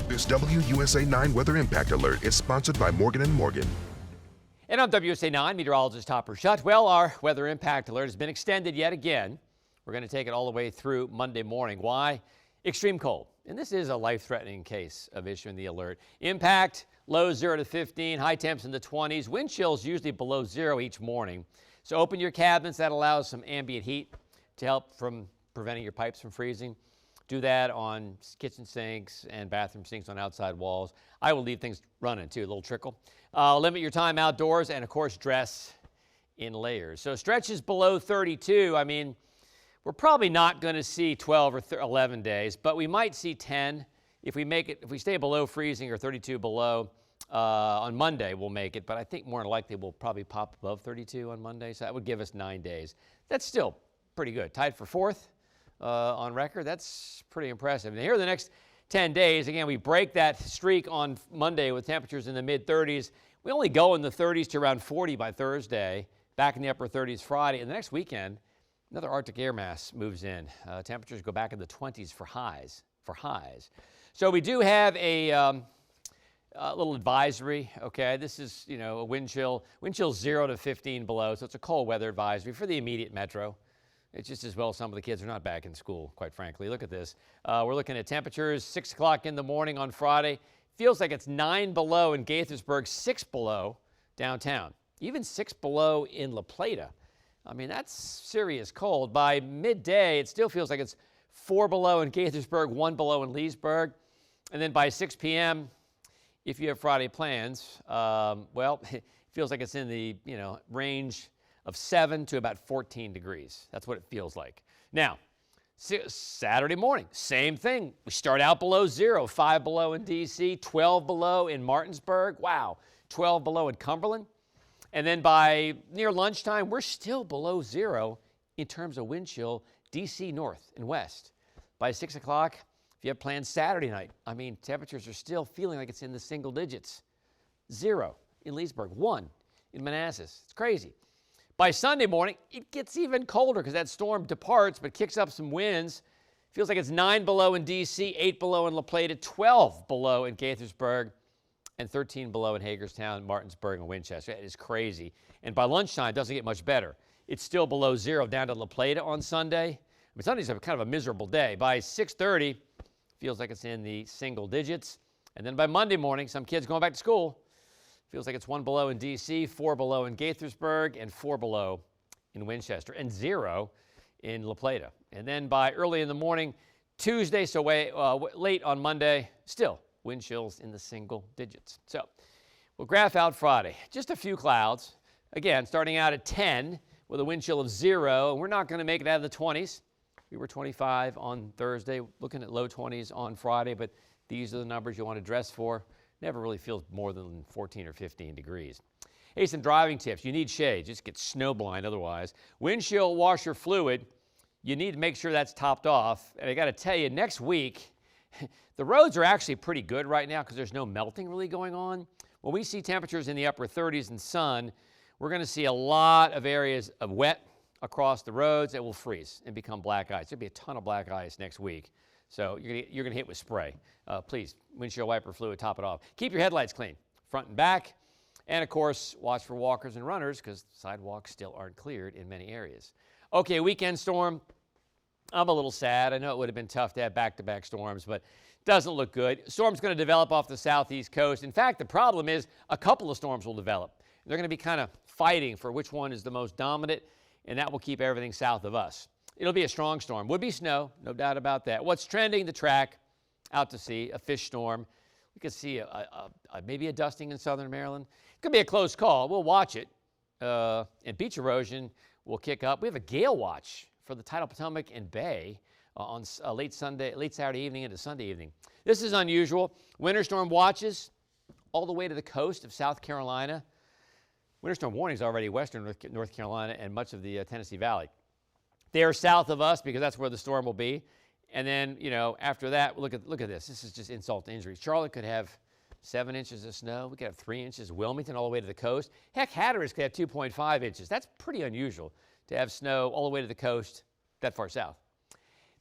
This WUSA 9 Weather Impact Alert is sponsored by Morgan & Morgan. And I'm WUSA 9 meteorologist Topper Schutt. Well, our weather impact alert has been extended yet again. We're going to take it all the way through Monday morning. Why? Extreme cold. And this is a life-threatening case of issuing the alert. Impact, lows 0 to 15, high temps in the 20s. Wind chills usually below 0 each morning. So open your cabinets. That allows some ambient heat to help from preventing your pipes from freezing. Do that on kitchen sinks and bathroom sinks on outside walls. I will leave things running too, a little trickle. Limit your time outdoors and, of course, dress in layers. So stretches below 32, I mean, we're probably not going to see 12 or 11 days, but we might see 10. If we stay below freezing or 32 below, on Monday we'll make it, but I think more than likely we'll probably pop above 32 on Monday, so that would give us 9 days. That's still pretty good. Tied for fourth on record. That's pretty impressive. And here are the next 10 days. Again, we break that streak on Monday with temperatures in the mid-30s. We only go in the 30s to around 40 by Thursday, back in the upper 30s Friday. And the next weekend, another Arctic air mass moves in. Temperatures go back in the 20s for highs. So we do have a little advisory, okay? This is, a wind chill 0 to 15 below, so it's a cold weather advisory for the immediate metro. It's just as well some of the kids are not back in school, quite frankly. Look at this. We're looking at temperatures 6 o'clock in the morning on Friday. Feels like it's 9 below in Gaithersburg, 6 below downtown. Even 6 below in La Plata. I mean, that's serious cold. By midday, it still feels like it's 4 below in Gaithersburg, 1 below in Leesburg. And then by 6 p.m., if you have Friday plans, well, it feels like it's in the, range of 7 to about 14 degrees. That's what it feels like. Now, Saturday morning, same thing. We start out below 0, 5 below in D.C., 12 below in Martinsburg. Wow, 12 below in Cumberland. And then by near lunchtime, we're still below 0 in terms of wind chill, D.C. north and west. By 6 o'clock, if you have plans Saturday night, I mean, temperatures are still feeling like it's in the single digits. 0 in Leesburg, 1 in Manassas. It's crazy. By Sunday morning, it gets even colder because that storm departs but kicks up some winds. Feels like it's 9 below in D.C., 8 below in La Plata, 12 below in Gaithersburg, and 13 below in Hagerstown, Martinsburg, and Winchester. It is crazy. And by lunchtime, it doesn't get much better. It's still below 0 down to La Plata on Sunday. I mean, Sunday's kind of a miserable day. By 6:30, feels like it's in the single digits. And then by Monday morning, some kids going back to school, feels like it's 1 below in D.C., 4 below in Gaithersburg, and 4 below in Winchester, and 0 in La Plata. And then by early in the morning, Tuesday, so late on Monday, still wind chills in the single digits. So we'll graph out Friday. Just a few clouds. Again, starting out at 10 with a wind chill of 0. And we're not going to make it out of the 20s. We were 25 on Thursday, looking at low 20s on Friday, but these are the numbers you want to dress for. Never really feels more than 14 or 15 degrees. Hey, some driving tips. You need shade. Just get snowblind otherwise. Windshield washer fluid, you need to make sure that's topped off. And I got to tell you, next week, the roads are actually pretty good right now because there's no melting really going on. When we see temperatures in the upper 30s and sun, we're going to see a lot of areas of wet across the roads that will freeze and become black ice. There'll be a ton of black ice next week. So you're going to hit with spray. Please, windshield wiper fluid, top it off. Keep your headlights clean, front and back. And, of course, watch for walkers and runners because sidewalks still aren't cleared in many areas. Okay, weekend storm. I'm a little sad. I know it would have been tough to have back-to-back storms, but it doesn't look good. Storm's going to develop off the southeast coast. In fact, the problem is a couple of storms will develop. They're going to be kind of fighting for which one is the most dominant, and that will keep everything south of us. It'll be a strong storm. Would be snow, no doubt about that. What's trending? The track out to sea, a fish storm. We could see maybe a dusting in southern Maryland. It could be a close call. We'll watch it. And beach erosion will kick up. We have a gale watch for the tidal Potomac and Bay on late Saturday evening into Sunday evening. This is unusual. Winter storm watches all the way to the coast of South Carolina. Winter storm warnings already western North Carolina and much of the Tennessee Valley. They are south of us because that's where the storm will be. And then, after that, look at this. This is just insult to injury. Charlotte could have 7 inches of snow. We could have 3 inches. Wilmington all the way to the coast. Heck, Hatteras could have 2.5 inches. That's pretty unusual to have snow all the way to the coast that far south.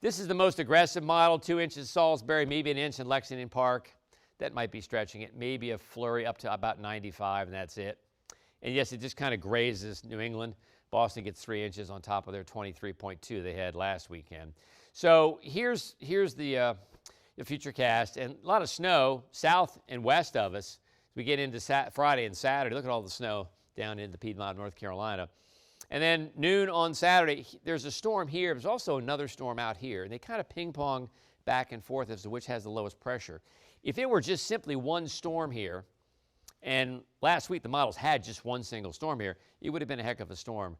This is the most aggressive model, 2 inches Salisbury, maybe an inch in Lexington Park. that might be stretching it. Maybe a flurry up to about 95, and that's it. And yes, it just kind of grazes New England. Boston gets 3 inches on top of their 23.2 they had last weekend. So here's the futurecast, and a lot of snow south and west of us. We get into Friday and Saturday. Look at all the snow down into Piedmont, North Carolina. And then noon on Saturday, there's a storm here. There's also another storm out here. And they kind of ping-pong back and forth as to which has the lowest pressure. If it were just simply one storm here, and last week the models had just one single storm here, it would have been a heck of a storm,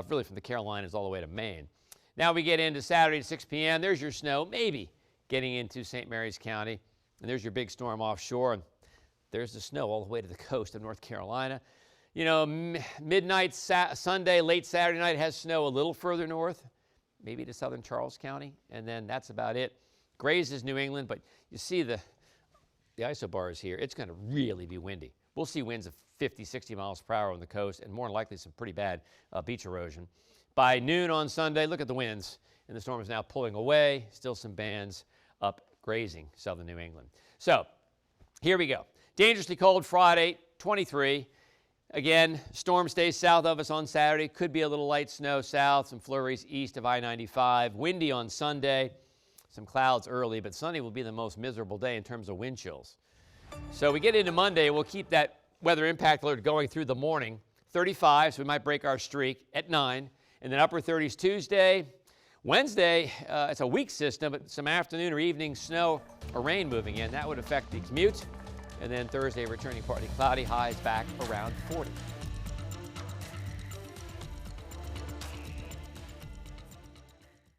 really from the Carolinas all the way to Maine. Now we get into Saturday at 6 p.m. There's your snow, maybe getting into St. Mary's County. And there's your big storm offshore. And there's the snow all the way to the coast of North Carolina. You know, midnight Sunday, late Saturday night has snow a little further north, maybe to southern Charles County, and then that's about it. Grazes New England, but you see the isobars here. It's going to really be windy. We'll see winds of 50, 60 miles per hour on the coast, and more than likely some pretty bad beach erosion. By noon on Sunday, look at the winds, and the storm is now pulling away. Still some bands up grazing southern New England. So here we go. Dangerously cold Friday, 23. Again, storm stays south of us on Saturday. Could be a little light snow south, some flurries east of I-95. Windy on Sunday. Some clouds early, but Sunday will be the most miserable day in terms of wind chills. So we get into Monday. We'll keep that weather impact alert going through the morning. 35, so we might break our streak at 9. And then upper 30s Tuesday. Wednesday, it's a weak system, but some afternoon or evening snow or rain moving in. That would affect the commute. And then Thursday, returning partly cloudy, highs back around 40.